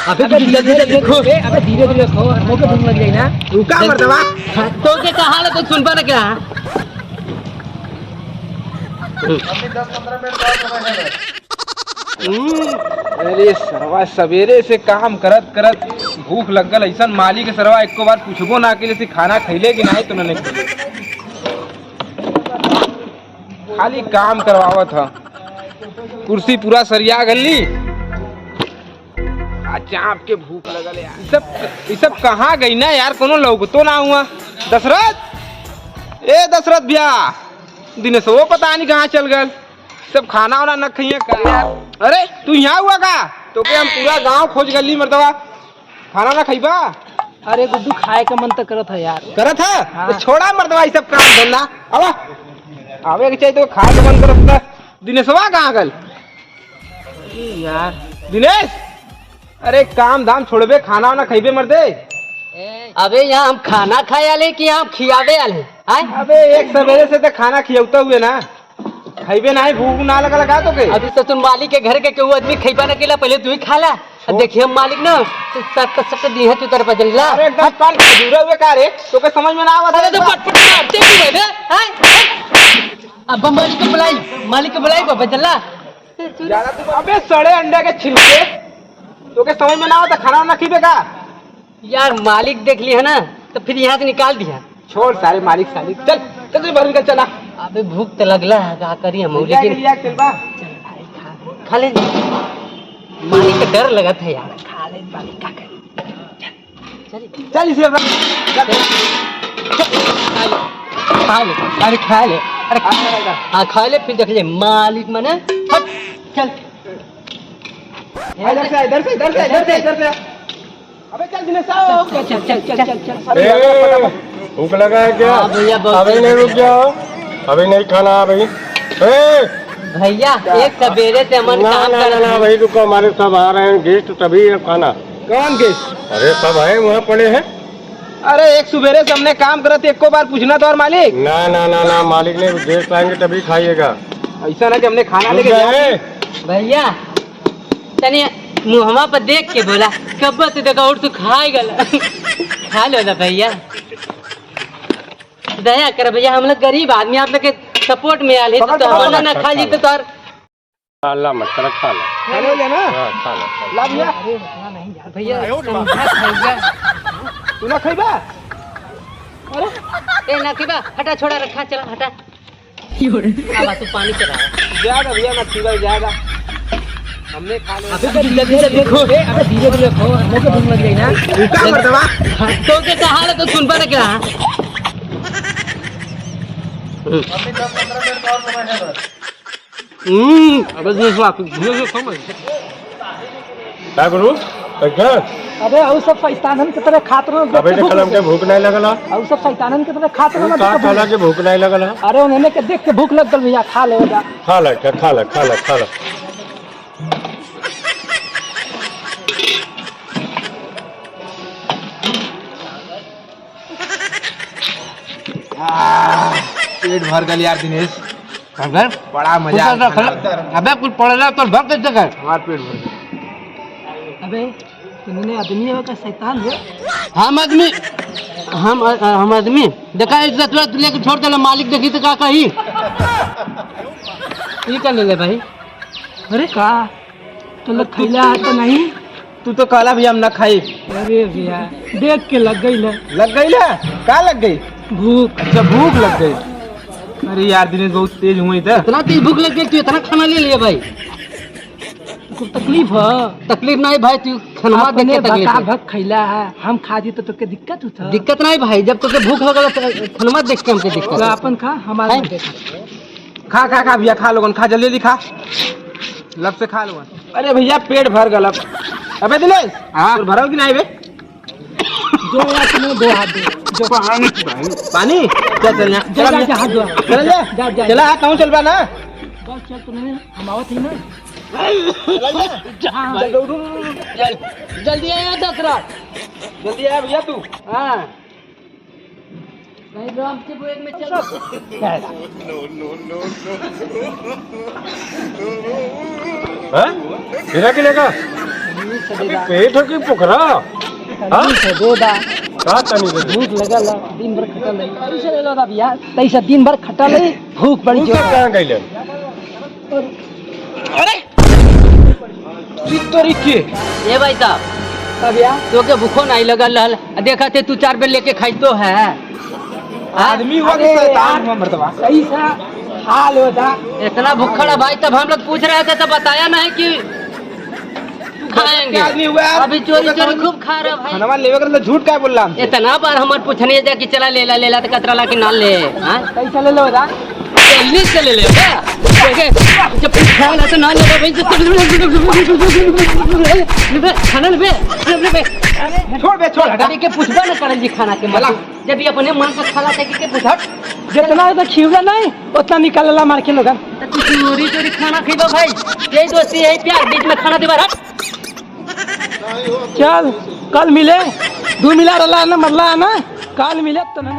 अबे धीरे धीरे खो, अबे धीरे धीरे खो, मुझे भूख लग गई ना। रुका मर्दवा। तो के कहा ले तो सुन पा ना क्या? अभी 10-15 मिनट और समय है। अरे सरवा सवेरे से काम करत करत भूख लग गल ऐसा मालिक के सरवा एको बार पूछबो ना के लिए खाना खैले कि नहीं तो नहीं खैले, खाली काम करवावत था। कुर्सी पूरा सरिया गली चाप के भूख लगल यार। ये सब कहाँ गई ना यार, कोनो लोग तो ना हुआ। दशरथ, ए दशरथ भैया, दिनेश वो पता नहीं कहाँ चल गल। सब खाना वाना न खाइए का यार। अरे तू यहाँ हुआ का? तो के हम पूरा गांव खोज गली मर्दवा, खाना ना खाइबा? अरे गुड्डू खाए का मन तो करत है यार। करत है? हाँ। तो छोड़ा मर्दवा ये सब काम धंधा, आवा आवे के चाहिए तो खाए का मन करत था। दिनेशवा कहाँ गल यार? दिनेश, अरे काम धाम छोड़बे, खाना वाना खाइबे मर्दे। अबे यहाँ हम खाना खाए आले कि हम खियावे आले? अबे एक सवेरे से तो खाना खियौता हुए ना, खाइबे ना, भूख ना लगा लगा तो के। अभी तो तुम मालिक के घर के केहू आदमी खइबा न केला, पहले तू ही खा ला। देखिए हम मालिक ना तो सब दी है तू तरफ बजरी ला। अरे एकदम कान खजूरा हुए का रे, तो के समझ में ना आवत। अरे तो पटपट मारते क्यों है बे? अब मालिक को बुलाई बाबा जल्ला। ज्यादा तू अबे सड़े अंडे के छिलके, तो के समझ में ना आवत खाना वाना खिबे का? यार मालिक देख लिया ना तो फिर यहाँ से निकाल दिया। छोड़ सारे मालिक सालिक, चल चल भर निकल चला। अबे भूख तो लगला है, क्या करिए हम लेकिन खा ले। मालिक का डर लगा था यार, खा ले मालिक का चल इसे खा ले। अरे खा ले, अरे हाँ खा ले, फिर देख ले मालिक मने हट चल। इधर से इधर से इधर से इधर से इधर से। अबे चल दिनेश आओ, चल चल चल चल चल चल। भूख लगा है क्या? अभी नहीं रुक जाओ, अभी नहीं खाना भाई। भैया एक सवेरे से मन काम कर ना भाई रुको, हमारे सब आ रहे हैं गेस्ट, तभी खाना। कौन गेस्ट? अरे सब आए वहाँ पड़े हैं। अरे एक सवेरे से हमने काम करते एको बार पूछना तो और मालिक। ना ना ना ना, मालिक ने गेस्ट आएंगे तभी खाइएगा। ऐसा ना कि हमने खाना लेके जाए। भैया तनी मुहमा पर देख के बोला, कब से देखा और तू खाए गला। खा लो ना भैया, दया कर भैया, हम लोग गरीब आदमी, आप लोग के सपोर्ट में आले तो हम ना खा ली तो और अल्लाह मत कर, खा लो। खा ले ना, खा लो ला भैया। भैया समझा खाएगा तू ना खाइबा? अरे ए ना खिबा, हटा छोड़ा रखा, चला हटा। अब तू पानी चला जाएगा भैया, ना खिबा जाएगा, हमने खा लिया। अबे धीरे धीरे खो, अबे धीरे धीरे खो, मुझे भूख लग गई ना। रुका मर्दवा। तो के कहा ले तो सुन पा ना क्या? अभी 10-15 मिनट और समय है बस। अबे धीरे समझ क्या करूँ? अबे और सब शैतानन की तरह खात रहो। अबे देखल हमके भूख नहीं लगला। और सब शैतानन की तरह खात रहो। का खाला के भूख नहीं लगला। अरे उन्होंने के देख के भूख लग गल भैया, खा ले जा। खा ले खा ले खा ले खा ले। पेट भर गल यार दिनेश, अबे बड़ा मजा। अबे कुछ पड़ेगा तो भर कैसे कर? हमारा पेट भर गया। अबे तुमने आदमी है का शैतान है? हम आदमी, हम आदमी देखा इस रतवा तू लेके छोड़ दे, मालिक देखी तो का कही ये कर ले भाई। अरे का तो लोग खैला है तो नहीं? तू तो कहला भैया हम ना खाई। अरे भैया देख के लग गई ना। लग गई ना? क्या लग गई? भूख। अच्छा भूख लग गई। अरे यार दिनेश बहुत तेज हुई था। इतना तेज भूख लग गई, तू इतना खाना ले लिया भाई? कुछ तकलीफ है? तकलीफ नहीं भाई, तू खाना देख के तकलीफ है। भग खैला है, हम खा दी तो तुके दिक्कत होता? दिक्कत नहीं भाई, जब तुके भूख लगा खाना देख के हमके दिक्कत। अपन खा, हमारे खा खा खा भैया, खा लोगन, खा जल्दी जल्दी खा, लब से खा लोगन। अरे भैया पेट भर गल। अबे दिनेश हाँ भरल की नहीं बे? दो हाथ दे जो पानी चल चल चला कहूँ चल बा ना बस चल तुमने हम आवत ही ना जल्दी आया दशरथ जल्दी आया भैया तू हाँ नहीं राम के बुएक में चल हाँ? गिरा के लेगा अभी पेट हो कि पोखरा हाँ का तनी दे भूख लगल है, दिन भर खटल है। पैसे ले लो ना भैया, तैसे दिन भर खटल है, भूख बड़ी तू जोर सब है। कहाँ गइले अरे तोरी के ए भाई साहब अब यार तो के भूखो नहीं लगल रहल, देखा थे तू 4 बेर लेके खाइतो है। आदमी हुआ कि शैतान हुआ मर्दवा कैसा हाल होता, इतना भूखा भाई। तब हम लोग पूछ रहे थे तो बताया नहीं कि खाएंगे। आदमी हुआ यार अभी चोरी चोरी खूब खा रहे भाई। खाना लेवे कर झूठ क्या बोल रहा हमसे? इतना बार हमारे पूछने जा कि चला ले ला तो कतरा ला कि ना ले। हाँ कैसा ले लो दा जल्दी से ले ले जब खा ला तो ना ले भाई। खाना ले छोड़ बे छोड़ हटा अरे के पूछबा ना करल जी खाना के चला। जब ये अपने मन से खाला थे के पूछत जितना तो खिवला नहीं उतना निकालला मार के लोगन। तू चोरी चोरी खाना खइबा भाई। यही दोस्ती है प्यार, बीच में खाना देबा हट। चल कल मिले 2 मिला रला ना मरला ना कल मिले तो ना